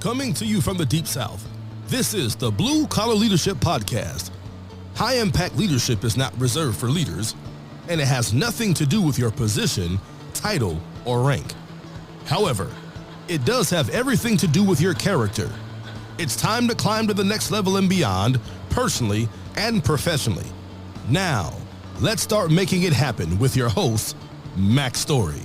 Coming to you from the Deep South, this is the Blue Collar Leadership Podcast. High-impact leadership is not reserved for leaders, and it has nothing to do with your position, title, or rank. However, it does have everything to do with your character. It's time to climb to the next level and beyond, personally and professionally. Now, let's start making it happen with your host, Mac Story.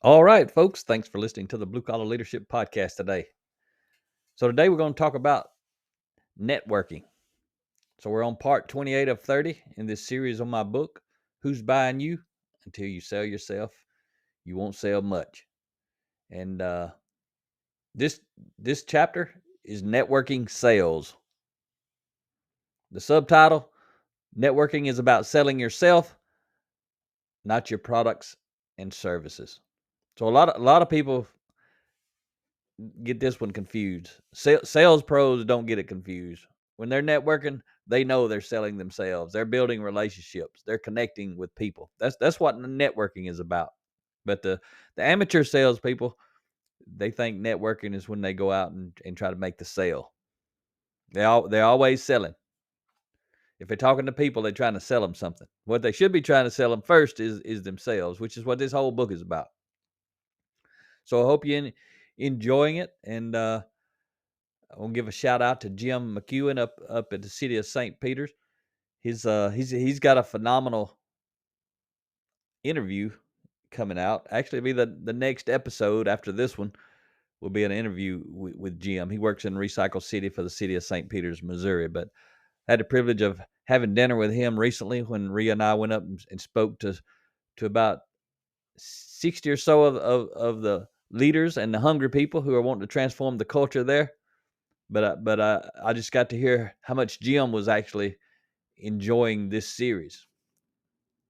All right, folks, thanks for listening to the Blue Collar Leadership Podcast today. So today we're going to talk about networking. So we're on part 28 of 30 in this series on my book, Who's Buying You? Until you sell yourself, you won't sell much. And this chapter is Networking Sales. The subtitle, Networking is about selling yourself, not your products and services. So a lot of people get this one confused. Sales pros don't get it confused. When they're networking, they know they're selling themselves. They're building relationships. They're connecting with people. That's what networking is about. But the amateur salespeople, they think networking is when they go out and try to make the sale. They're always selling. If they're talking to people, they're trying to sell them something. What they should be trying to sell them first is themselves, which is what this whole book is about. So I hope you're enjoying it, and I want to give a shout out to Jim McEwen up at the city of St. Peters. He's got a phenomenal interview coming out. Actually, it'll be the next episode after this one will be an interview with Jim. He works in Recycle City for the city of St. Peters, Missouri. But I had the privilege of having dinner with him recently when Rhea and I went up and spoke to about 60 or so of the leaders and the hungry people who are wanting to transform the culture there. But I just got to hear how much Jim was actually enjoying this series.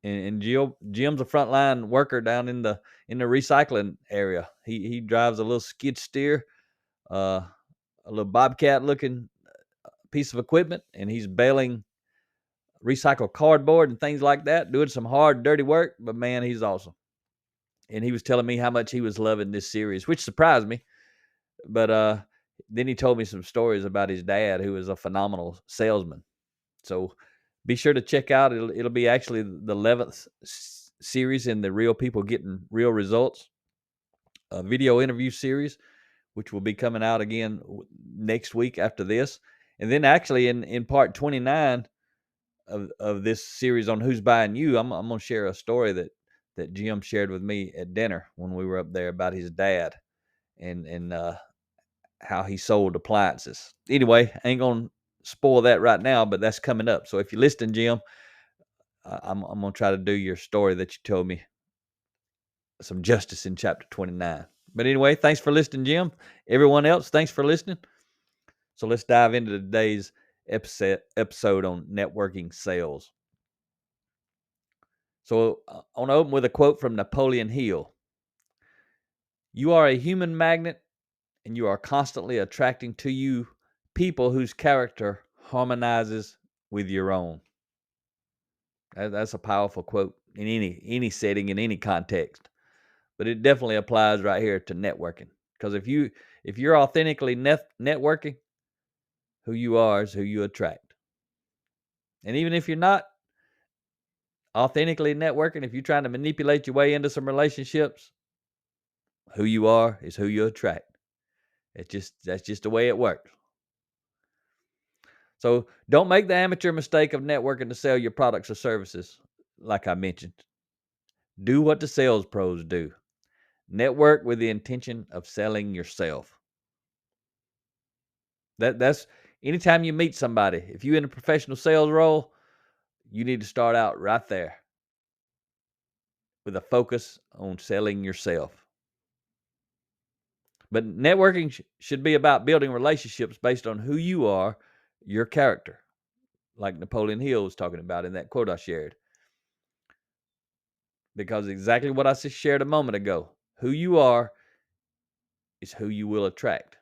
And Jim's a frontline worker down in the recycling area. He drives a little skid steer, a little Bobcat looking piece of equipment, and he's baling recycled cardboard and things like that, doing some hard, dirty work. But man, he's awesome. And he was telling me how much he was loving this series, which surprised me. But then he told me some stories about his dad, who is a phenomenal salesman. So be sure to check out. It'll be actually the 11th series in the Real People Getting Real Results video interview series, which will be coming out again next week after this. And then actually in part 29 of this series on Who's Buying You, I'm going to share a story that Jim shared with me at dinner when we were up there about his dad and how he sold appliances. Anyway, I ain't going to spoil that right now, but that's coming up. So if you're listening, Jim, I'm going to try to do your story that you told me some justice in chapter 29. But anyway, thanks for listening, Jim. Everyone else, thanks for listening. So let's dive into today's episode on networking sales. So I want to open with a quote from Napoleon Hill. You are a human magnet, and you are constantly attracting to you people whose character harmonizes with your own. That's a powerful quote in any setting, in any context. But it definitely applies right here to networking. Because if you're authentically networking, who you are is who you attract. And even if you're not authentically networking, if you're trying to manipulate your way into some relationships, who you are is who you attract. That's just the way it works. So don't make the amateur mistake of networking to sell your products or services, like I mentioned. Do what the sales pros do. Network with the intention of selling yourself. That's anytime you meet somebody, if you're in a professional sales role, you need to start out right there with a focus on selling yourself. But networking should be about building relationships based on who you are, your character, like Napoleon Hill was talking about in that quote I shared. Because exactly what I just shared a moment ago, who you are is who you will attract.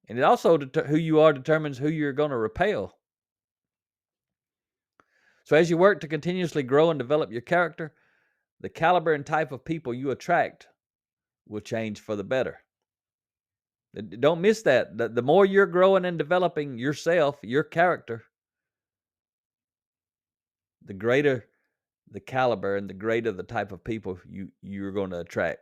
And it also, who you are determines who you're going to repel. So as you work to continuously grow and develop your character, the caliber and type of people you attract will change for the better. Don't miss that. The more you're growing and developing yourself, your character, the greater the caliber and the greater the type of people you're going to attract.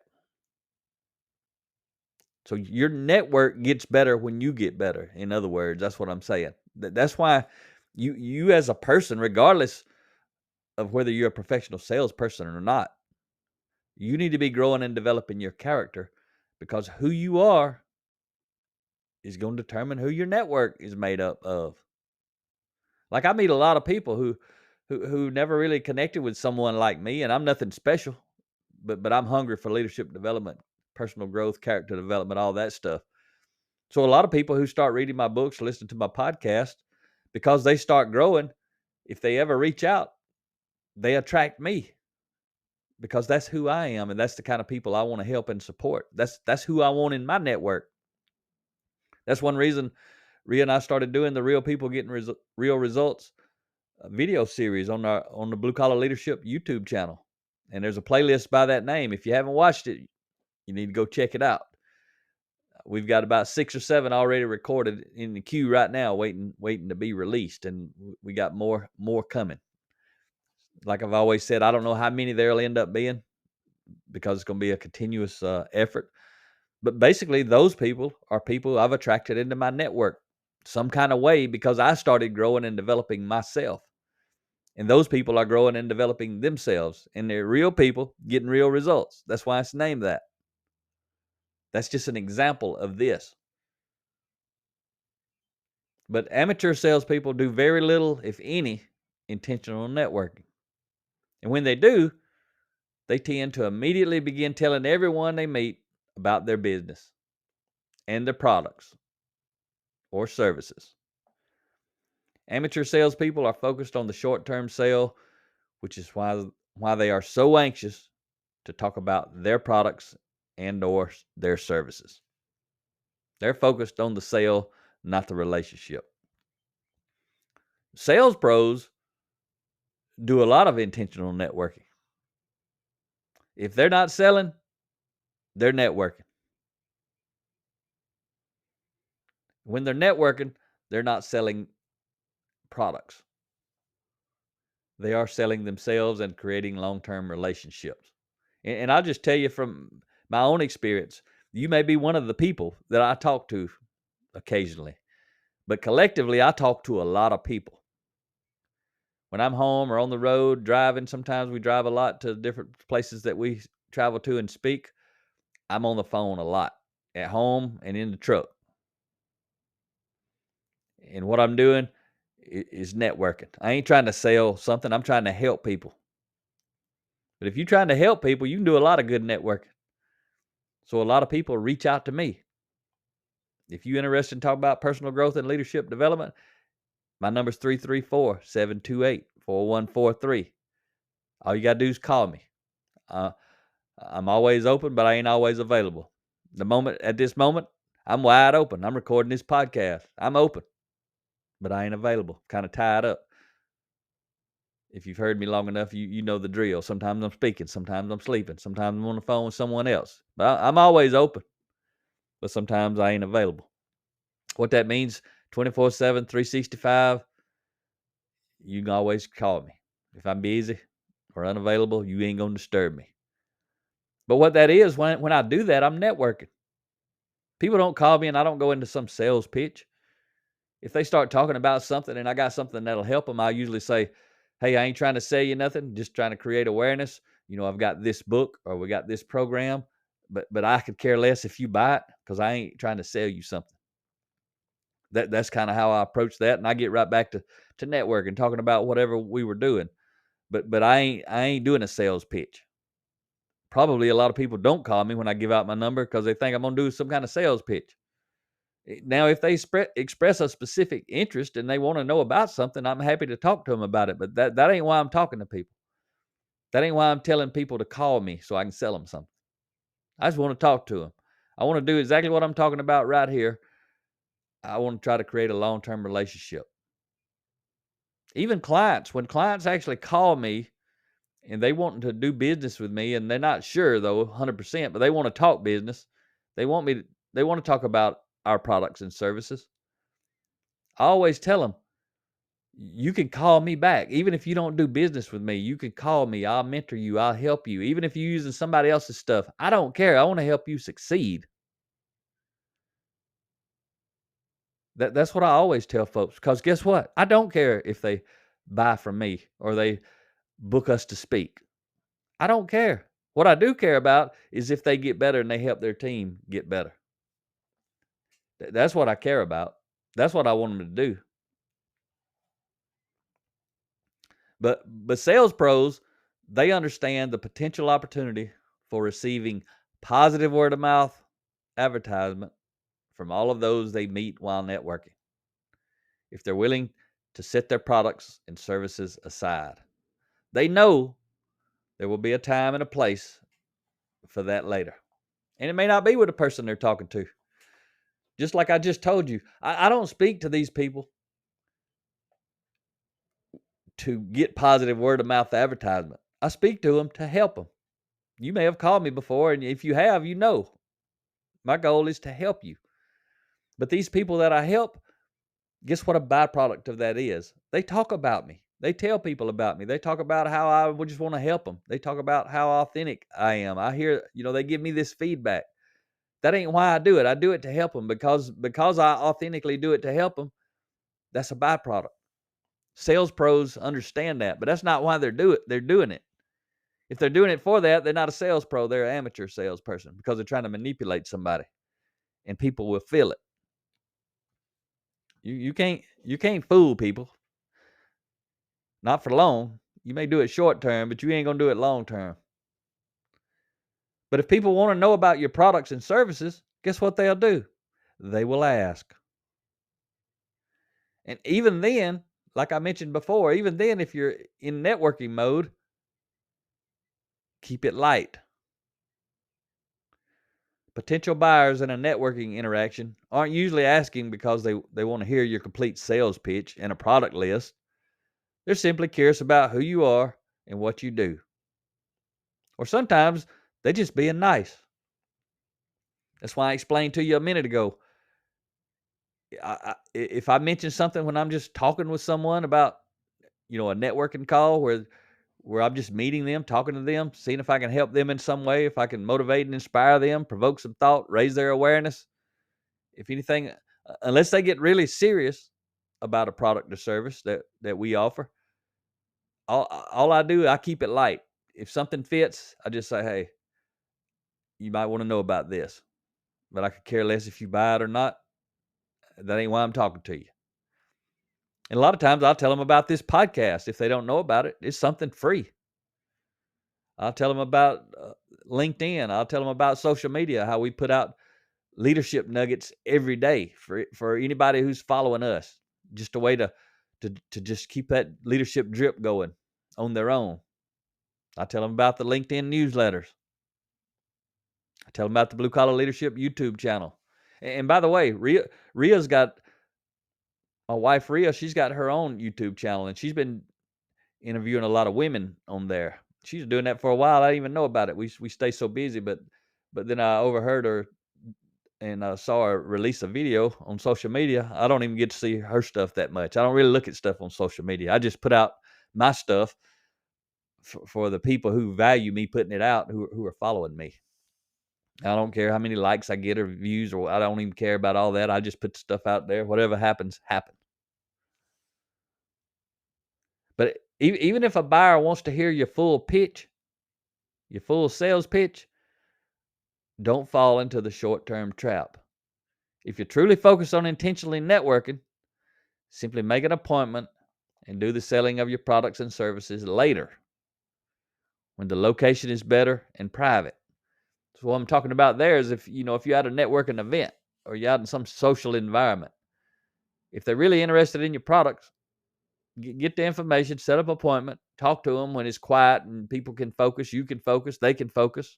So your network gets better when you get better. In other words, that's what I'm saying. That's why you as a person, regardless of whether you're a professional salesperson or not, you need to be growing and developing your character, because who you are is going to determine who your network is made up of. Like, I meet a lot of people who never really connected with someone like me, and I'm nothing special, but I'm hungry for leadership development, personal growth, character development, all that stuff. So a lot of people who start reading my books, listen to my podcast, because they start growing, if they ever reach out, they attract me, because that's who I am, and that's the kind of people I want to help and support. That's who I want in my network. That's one reason Rhea and I started doing the Real People Getting Real Results video series on the Blue Collar Leadership YouTube channel. And there's a playlist by that name. If you haven't watched it, you need to go check it out. We've got about 6 or 7 already recorded in the queue right now, waiting to be released, and we got more coming. Like I've always said, I don't know how many there'll end up being, because it's going to be a continuous effort. But basically, those people are people I've attracted into my network some kind of way, because I started growing and developing myself. And those people are growing and developing themselves, and they're real people getting real results. That's why it's named that. That's just an example of this. But amateur salespeople do very little, if any, intentional networking. And when they do, they tend to immediately begin telling everyone they meet about their business and their products or services. Amateur salespeople are focused on the short-term sale, which is why they are so anxious to talk about their products and or their services. They're focused on the sale, not the relationship. Sales pros do a lot of intentional networking. If they're not selling, they're networking. When they're networking, they're not selling products. They are selling themselves and creating long-term relationships. And I'll just tell you from my own experience, you may be one of the people that I talk to occasionally, but collectively, I talk to a lot of people. When I'm home or on the road driving, sometimes we drive a lot to different places that we travel to and speak. I'm on the phone a lot, at home and in the truck. And what I'm doing is networking. I ain't trying to sell something. I'm trying to help people. But if you're trying to help people, you can do a lot of good networking. So a lot of people reach out to me. If you're interested in talking about personal growth and leadership development, my number is 334-728-4143. All you got to do is call me. I'm always open, but I ain't always available. At this moment, I'm wide open. I'm recording this podcast. I'm open, but I ain't available. Kind of tied up. If you've heard me long enough, you know the drill. Sometimes I'm speaking. Sometimes I'm sleeping. Sometimes I'm on the phone with someone else. But I'm always open, but sometimes I ain't available. What that means, 24/7, 365, you can always call me. If I'm busy or unavailable, you ain't going to disturb me. But what that is, when I do that, I'm networking. People don't call me and I don't go into some sales pitch. If they start talking about something and I got something that'll help them, I usually say, hey, I ain't trying to sell you nothing, just trying to create awareness. I've got this book or we got this program, but I could care less if you buy it, because I ain't trying to sell you something. That's kind of how I approach that, and I get right back to networking, talking about whatever we were doing. But I ain't doing a sales pitch. Probably a lot of people don't call me when I give out my number because they think I'm going to do some kind of sales pitch. Now, if they express a specific interest and they want to know about something, I'm happy to talk to them about it. But that ain't why I'm talking to people. That ain't why I'm telling people to call me so I can sell them something. I just want to talk to them. I want to do exactly what I'm talking about right here. I want to try to create a long-term relationship. Even clients, when clients actually call me and they want to do business with me, and they're not sure though 100%, but they want to talk business. They want me They want to talk about our products and services. I always tell them, you can call me back. Even if you don't do business with me, you can call me. I'll mentor you. I'll help you. Even if you're using somebody else's stuff, I don't care. I want to help you succeed. That's what I always tell folks, because guess what? I don't care if they buy from me or they book us to speak. I don't care. What I do care about is if they get better and they help their team get better. That's what I care about. That's what I want them to do. But sales pros, they understand the potential opportunity for receiving positive word of mouth advertisement from all of those they meet while networking, if they're willing to set their products and services aside. They know there will be a time and a place for that later. And it may not be with the person they're talking to. Just like I just told you, I don't speak to these people to get positive word of mouth advertisement. I speak to them to help them. You may have called me before, and if you have, you know. My goal is to help you. But these people that I help, guess what a byproduct of that is? They talk about me. They tell people about me. They talk about how I would just want to help them. They talk about how authentic I am. I hear, they give me this feedback. That ain't why I do it. I do it to help them because I authentically do it to help them. That's a byproduct. Sales pros understand that, but that's not why they're doing it. If they're doing it for that, they're not a sales pro. They're an amateur salesperson because they're trying to manipulate somebody, and people will feel it. You can't fool people. Not for long. You may do it short term, but you ain't gonna do it long term. But if people want to know about your products and services, guess what they'll do? They will ask. And even then, like I mentioned before, even then, if you're in networking mode, keep it light. Potential buyers in a networking interaction aren't usually asking because they want to hear your complete sales pitch and a product list. They're simply curious about who you are and what you do. Or sometimes they're just being nice. That's why I explained to you a minute ago. If I mention something when I'm just talking with someone about, a networking call where I'm just meeting them, talking to them, seeing if I can help them in some way, if I can motivate and inspire them, provoke some thought, raise their awareness. If anything, unless they get really serious about a product or service that we offer, all I do, I keep it light. If something fits, I just say, hey, you might want to know about this, but I could care less if you buy it or not. That ain't why I'm talking to you. And a lot of times I'll tell them about this podcast. If they don't know about it, it's something free. I'll tell them about LinkedIn. I'll tell them about social media, how we put out leadership nuggets every day for anybody who's following us. Just a way to just keep that leadership drip going on their own. I tell them about the LinkedIn newsletters. I tell them about the Blue Collar Leadership YouTube channel. And by the way, Ria's got, my wife Ria, she's got her own YouTube channel, and she's been interviewing a lot of women on there. She's doing that for a while. I didn't even know about it. We stay so busy, but then I overheard her and saw her release a video on social media. I don't even get to see her stuff that much. I don't really look at stuff on social media. I just put out my stuff for the people who value me putting it out, who are following me. I don't care how many likes I get or views, or I don't even care about all that. I just put the stuff out there. Whatever happens, happens. But even if a buyer wants to hear your full pitch, your full sales pitch, don't fall into the short-term trap. If you're truly focused on intentionally networking, simply make an appointment and do the selling of your products and services later, when the location is better and private. So what I'm talking about there is if you're at a networking event or you're out in some social environment, if they're really interested in your products, get the information, set up an appointment, talk to them when it's quiet and people can focus, you can focus, they can focus.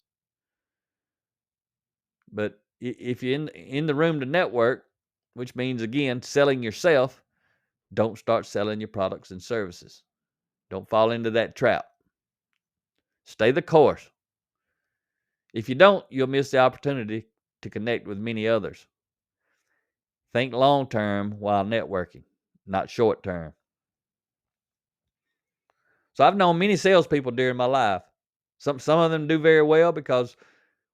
But if you're in the room to network, which means, again, selling yourself, don't start selling your products and services. Don't fall into that trap. Stay the course. If you don't, you'll miss the opportunity to connect with many others. Think long term while networking, not short term. So I've known many salespeople during my life. Some of them do very well because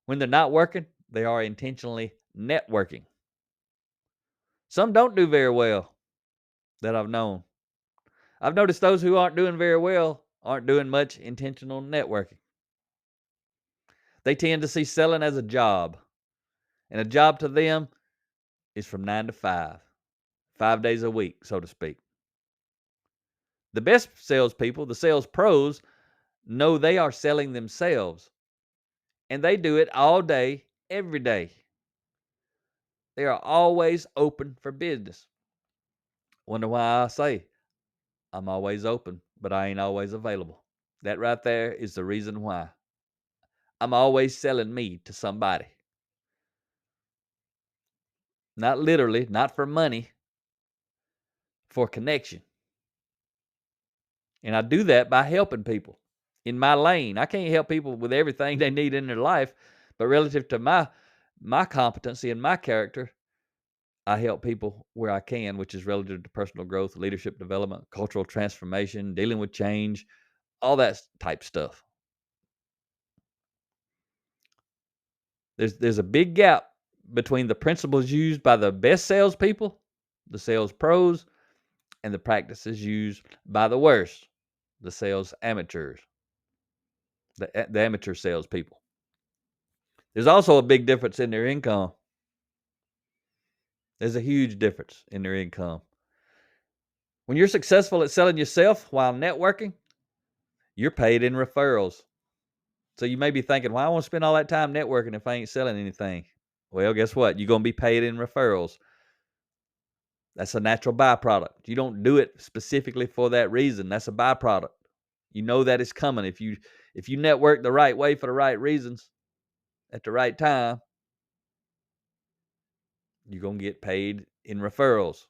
when they're not working, they are intentionally networking. Some don't do very well that I've known. I've noticed those who aren't doing very well aren't doing much intentional networking. They tend to see selling as a job, and a job to them is from 9 to 5 days a week, so to speak. The best salespeople, the sales pros, know they are selling themselves, and they do it all day, every day. They are always open for business. Wonder why I say I'm always open, but I ain't always available. That right there is the reason why. I'm always selling me to somebody. Not literally, not for money, for connection. And I do that by helping people in my lane. I can't help people with everything they need in their life, but relative to my competency and my character, I help people where I can, which is relative to personal growth, leadership development, cultural transformation, dealing with change, all that type stuff. There's a big gap between the principles used by the best salespeople, the sales pros, and the practices used by the worst, the sales amateurs, the amateur salespeople. There's also a big difference in their income. There's a huge difference in their income. When you're successful at selling yourself while networking, you're paid in referrals. So you may be thinking, why I want to spend all that time networking if I ain't selling anything? Well, guess what? You're going to be paid in referrals. That's a natural byproduct. You don't do it specifically for that reason. That's a byproduct. You know that it's coming. If you network the right way for the right reasons at the right time, you're going to get paid in referrals.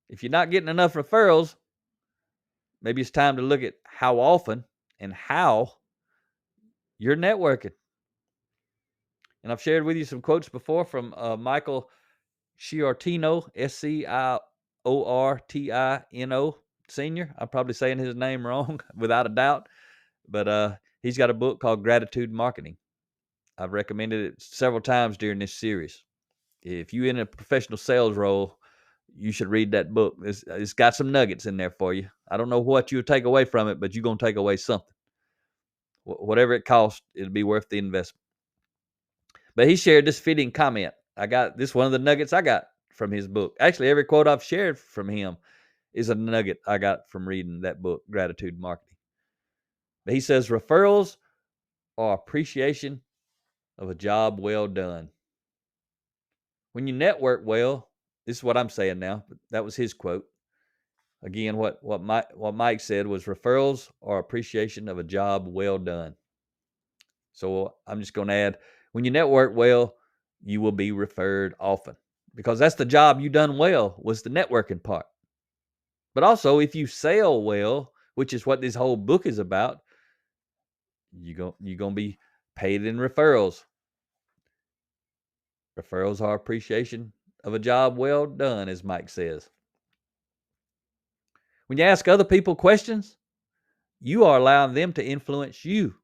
If you're not getting enough referrals, maybe it's time to look at how often and how you're networking. And I've shared with you some quotes before from Michael Sciortino, Sciortino Sr. I'm probably saying his name wrong without a doubt, but he's got a book called Gratitude Marketing. I've recommended it several times during this series. If you're in a professional sales role, you should read that book. It's got some nuggets in there for you. I don't know what you'll take away from it, but you're going to take away something. Whatever it costs, it'll be worth the investment. But he shared this fitting comment. I got this one of the nuggets I got from his book. Actually, every quote I've shared from him is a nugget I got from reading that book, Gratitude Marketing. But he says, referrals are appreciation of a job well done. When you network well, this is what I'm saying now, but that was his quote. Again, what Mike said was referrals are appreciation of a job well done. So I'm just going to add, when you network well, you will be referred often, because that's the job you done well, was the networking part. But also, if you sell well, which is what this whole book is about, you're going to be paid in referrals. Referrals are appreciation of a job well done, as Mike says. When you ask other people questions, you are allowing them to influence you.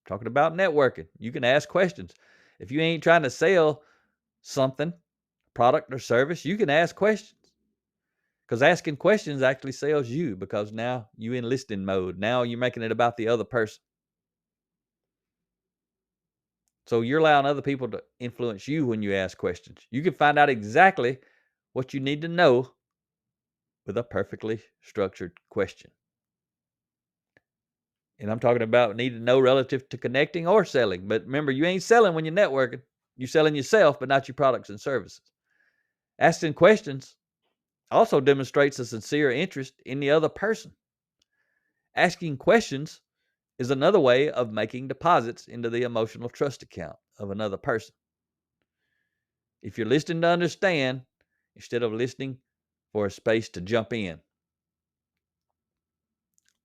Talking about networking, you can ask questions. If you ain't trying to sell something, product or service, you can ask questions. Because asking questions actually sells you, because now you're in listening mode. Now you're making it about the other person. So you're allowing other people to influence you when you ask questions. You can find out exactly what you need to know with a perfectly structured question. And I'm talking about need to know relative to connecting or selling. But remember, you ain't selling when you're networking. You're selling yourself, but not your products and services. Asking questions also demonstrates a sincere interest in the other person. Asking questions is another way of making deposits into the emotional trust account of another person. If you're listening to understand instead of listening for a space to jump in,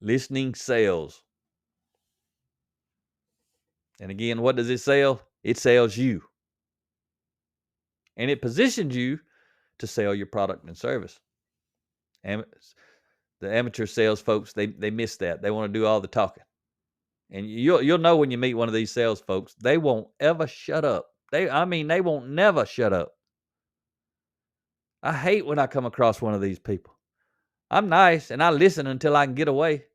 listening sells. And again, what does it sell? It sells you. And it positions you to sell your product and service. The amateur sales folks, they miss that. They want to do all the talking. And you'll know when you meet one of these sales folks, they won't ever shut up. They won't never shut up. I hate when I come across one of these people. I'm nice and I listen until I can get away.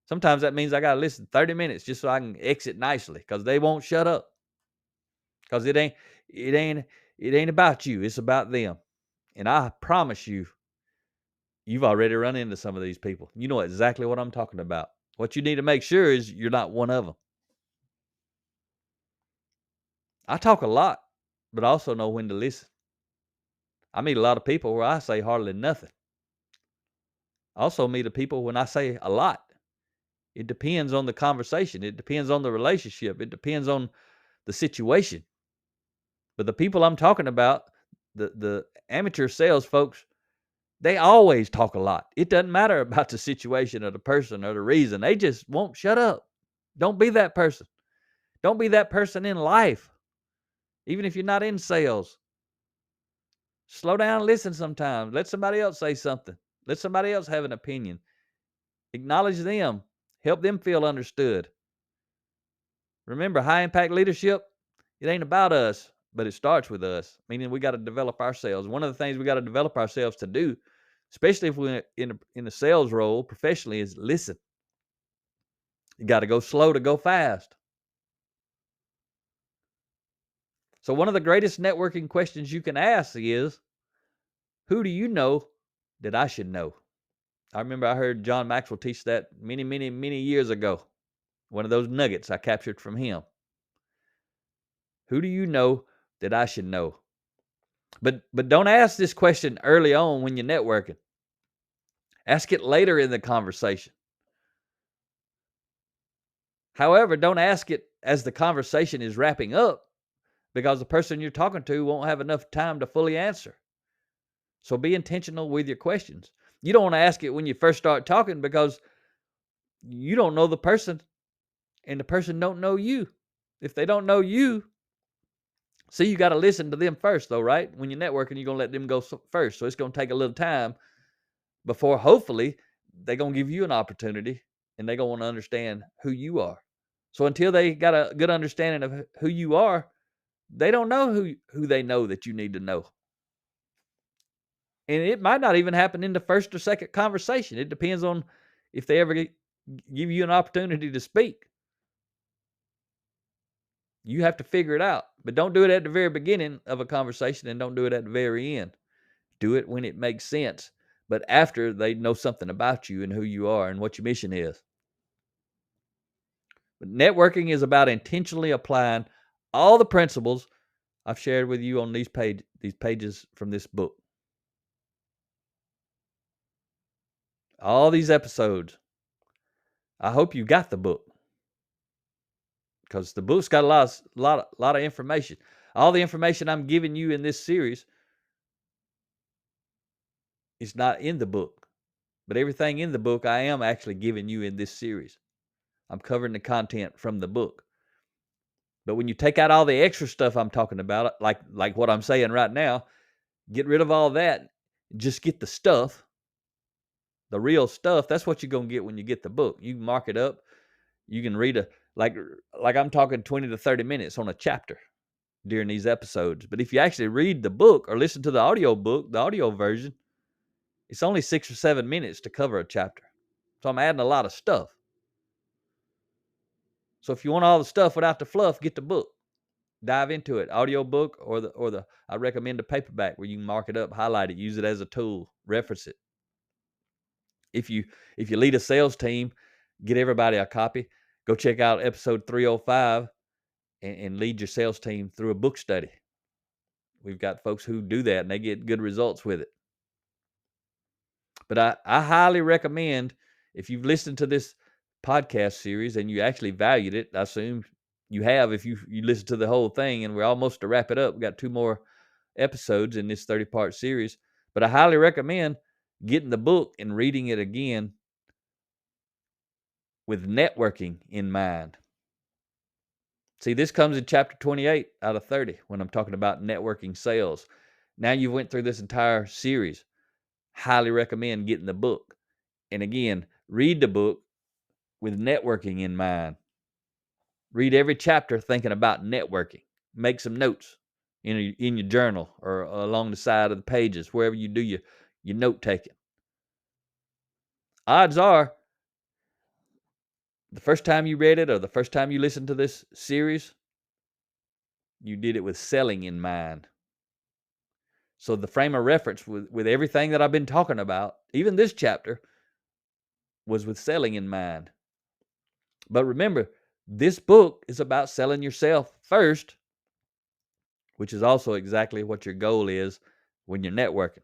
Sometimes that means I got to listen 30 minutes just so I can exit nicely, because they won't shut up. Because it ain't about you. It's about them. And I promise you, you've already run into some of these people. You know exactly what I'm talking about. What you need to make sure is you're not one of them. I talk a lot, but I also know when to listen. I meet a lot of people where I say hardly nothing. I also meet people when I say a lot. It depends on the conversation. It depends on the relationship. It depends on the situation. But the people I'm talking about, the amateur sales folks, they always talk a lot. It doesn't matter about the situation or the person or the reason. They just won't shut up. Don't be that person. Don't be that person in life, even if you're not in sales. Slow down, listen sometimes. Let somebody else say something. Let somebody else have an opinion. Acknowledge them. Help them feel understood. Remember, high impact leadership, it ain't about us, but it starts with us, meaning we got to develop ourselves. One of the things we got to develop ourselves to do, especially if we're in a sales role professionally, is listen. You got to go slow to go fast. So one of the greatest networking questions you can ask is, who do you know that I should know? I remember I heard John Maxwell teach that many, many, many years ago. One of those nuggets I captured from him. Who do you know that I should know? But don't ask this question early on when you're networking. Ask it later in the conversation. However, don't ask it as the conversation is wrapping up, because the person you're talking to won't have enough time to fully answer. So be intentional with your questions. You don't want to ask it when you first start talking, because you don't know the person and the person don't know you. If they don't know you, see, you got to listen to them first, though, right? When you're networking, you're going to let them go first. So it's going to take a little time before, hopefully, they're going to give you an opportunity and they're going to want to understand who you are. So until they got a good understanding of who you are, they don't know who they know that you need to know. And it might not even happen in the first or second conversation. It depends on if they ever give you an opportunity to speak. You have to figure it out. But don't do it at the very beginning of a conversation, and don't do it at the very end. Do it when it makes sense, but after they know something about you and who you are and what your mission is. But networking is about intentionally applying all the principles I've shared with you on these pages from this book. All these episodes. I hope you got the book, because the book's got a lot of information. All the information I'm giving you in this series is not in the book, but everything in the book I am actually giving you in this series. I'm covering the content from the book. But when you take out all the extra stuff I'm talking about, like what I'm saying right now, get rid of all that, just get the stuff, the real stuff. That's what you're going to get when you get the book. You can mark it up. You can read like I'm talking 20 to 30 minutes on a chapter during these episodes. But if you actually read the book or listen to the audio book, the audio version, it's only 6 or 7 minutes to cover a chapter. So I'm adding a lot of stuff. So if you want all the stuff without the fluff, get the book. Dive into it. Audio book or the I recommend the paperback, where you can mark it up, highlight it, use it as a tool, reference it. If you lead a sales team, get everybody a copy. Go check out episode 305 and lead your sales team through a book study. We've got folks who do that and they get good results with it. But I highly recommend, if you've listened to this podcast series and you actually valued it, I assume you have if you listen to the whole thing, and we're almost to wrap it up. We got 2 more episodes in this 30-part series. But I highly recommend getting the book and reading it again with networking in mind. See, this comes in chapter 28 out of 30 when I'm talking about networking sales. Now you went through this entire series. Highly recommend getting the book. And again, read the book with networking in mind. Read every chapter thinking about networking. Make some notes in your journal or along the side of the pages, wherever you do your note taking. Odds are, the first time you read it or the first time you listened to this series, you did it with selling in mind. So the frame of reference with everything that I've been talking about, even this chapter, was with selling in mind. But remember, this book is about selling yourself first, which is also exactly what your goal is when you're networking.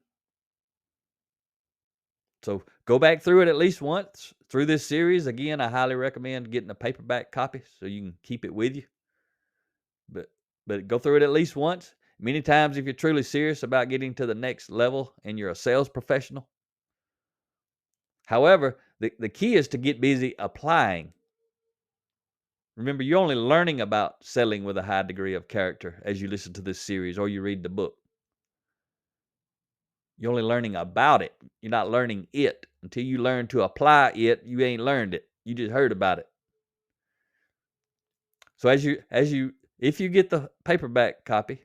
So go back through it at least once through this series. Again, I highly recommend getting a paperback copy so you can keep it with you. But go through it at least once. Many times, if you're truly serious about getting to the next level and you're a sales professional. However, the key is to get busy applying. Remember, you're only learning about selling with a high degree of character as you listen to this series or you read the book. You're only learning about it. You're not learning it. Until you learn to apply it, you ain't learned it. You just heard about it. So if you get the paperback copy,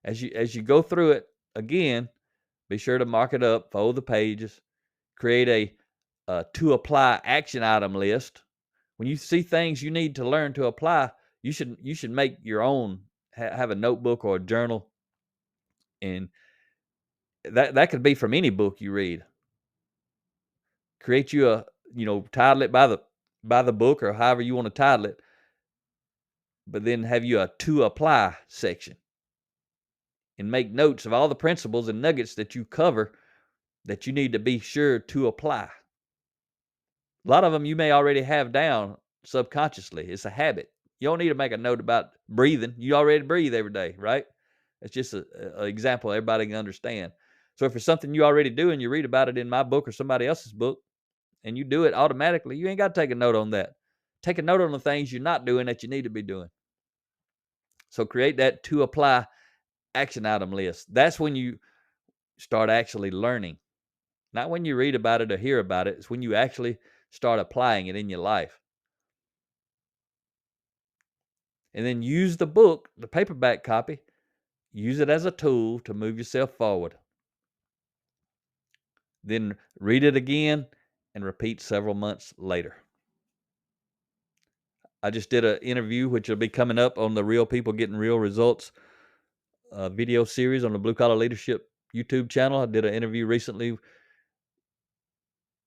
as you go through it again, be sure to mark it up, fold the pages, create a to apply action item list. When you see things you need to learn to apply, you should make your own, have a notebook or a journal, and that could be from any book you read. Create you title it by the book or however you want to title it, but then have you a to apply section and make notes of all the principles and nuggets that you cover that you need to be sure to apply. A lot of them you may already have down subconsciously. It's a habit. You don't need to make a note about breathing. You already breathe every day, right? It's just an example everybody can understand. So if it's something you already do and you read about it in my book or somebody else's book and you do it automatically, you ain't got to take a note on that. Take a note on the things you're not doing that you need to be doing. So create that to apply action item list. That's when you start actually learning. Not when you read about it or hear about it. It's when you actually start applying it in your life. And then use the book, the paperback copy, use it as a tool to move yourself forward. Then read it again and repeat several months later. I just did an interview, which will be coming up on the Real People Getting Real Results video series on the Blue Collar Leadership YouTube channel. I did an interview recently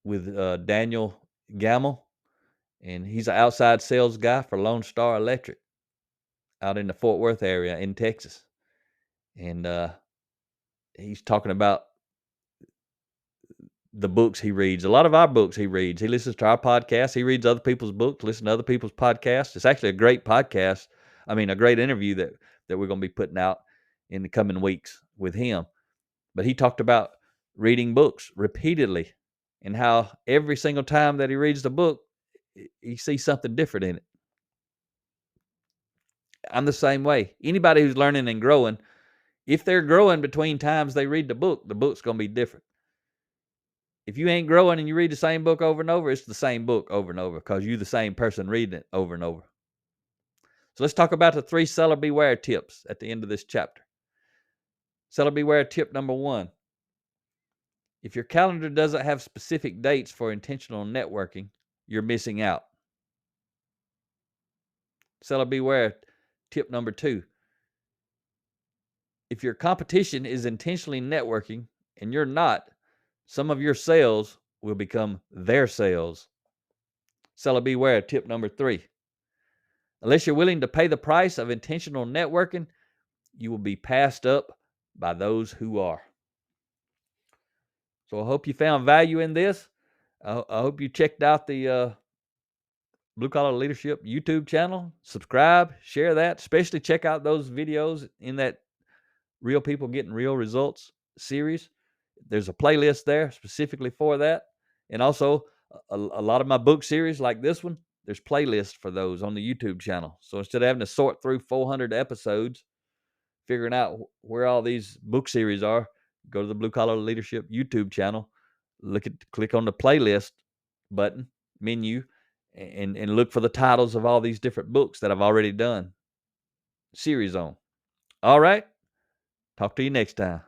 with Daniel Gamble, and he's an outside sales guy for Lone Star Electric out in the Fort Worth area in Texas. And he's talking about the books he reads. A lot of our books he reads. He listens to our podcast. He reads other people's books, listens to other people's podcasts. It's actually a great podcast. I mean, a great interview that we're going to be putting out in the coming weeks with him. But he talked about reading books repeatedly and how every single time that he reads the book, he sees something different in it. I'm the same way. Anybody who's learning and growing, if they're growing between times they read the book's going to be different. If you ain't growing and you read the same book over and over, it's the same book over and over because you're the same person reading it over and over. So let's talk about the 3 seller beware tips at the end of this chapter. Seller beware tip number 1. If your calendar doesn't have specific dates for intentional networking, you're missing out. Seller beware tip number 2. If your competition is intentionally networking and you're not, some of your sales will become their sales. Seller beware tip number 3. Unless you're willing to pay the price of intentional networking, you will be passed up by those who are. So I hope you found value in this. I hope you checked out the Blue Collar Leadership YouTube channel. Subscribe, share that, especially check out those videos in that Real People Getting Real Results series. There's a playlist there specifically for that. And also a lot of my book series like this one there's playlists for those on the YouTube channel. So instead of having to sort through 400 episodes, figuring out where all these book series are, go to the Blue Collar Leadership YouTube channel, click on the playlist button, menu, and look for the titles of all these different books that I've already done series on. All right. Talk to you next time.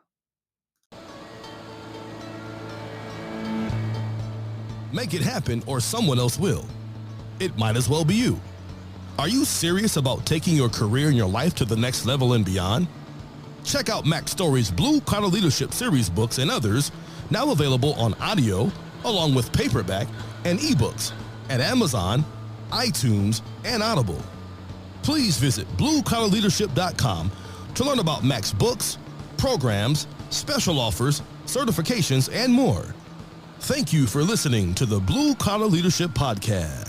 Make it happen or someone else will. It might as well be you. Are you serious about taking your career and your life to the next level and beyond? Check out Mac Story's Blue Collar Leadership series books and others, now available on audio, along with paperback and ebooks at Amazon, iTunes, and Audible. Please visit bluecollarleadership.com to learn about Mac's books, programs, special offers, certifications, and more. Thank you for listening to the Blue Collar Leadership Podcast.